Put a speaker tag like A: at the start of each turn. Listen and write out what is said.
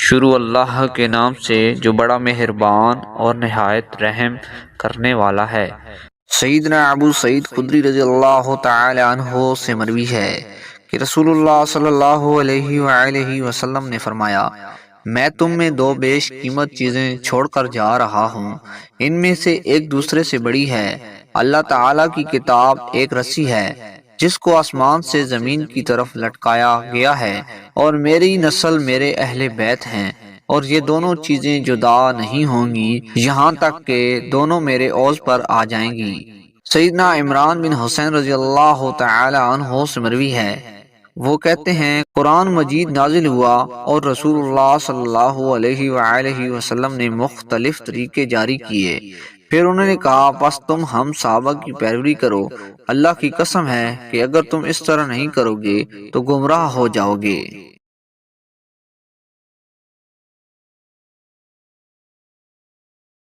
A: شروع اللہ کے نام سے جو بڑا مہربان اور نہایت رحم کرنے والا ہے۔ سیدنا ابو سعید خدری رضی اللہ تعالی عنہ سے مروی ہے کہ رسول اللہ صلی اللہ علیہ وآلہ وسلم نے فرمایا، میں تم میں دو بیش قیمت چیزیں چھوڑ کر جا رہا ہوں، ان میں سے ایک دوسرے سے بڑی ہے۔ اللہ تعالیٰ کی کتاب ایک رسی ہے جس کو آسمان سے زمین کی طرف لٹکایا گیا ہے، اور میری نسل میرے اہل بیت ہیں، اور یہ دونوں چیزیں جدا نہیں ہوں گی یہاں تک کہ دونوں میرے عوض پر آ جائیں گی۔ سیدنا عمران بن حسین رضی اللہ تعالی عنہ سے مروی ہے، وہ کہتے ہیں قرآن مجید نازل ہوا اور رسول اللہ صلی اللہ علیہ وآلہ وسلم نے مختلف طریقے جاری کیے، پھر انہوں نے کہا بس تم ہم صحابہ کی پیروی کرو، اللہ کی قسم ہے کہ اگر تم اس طرح نہیں کرو گے تو گمراہ ہو جاؤ گے۔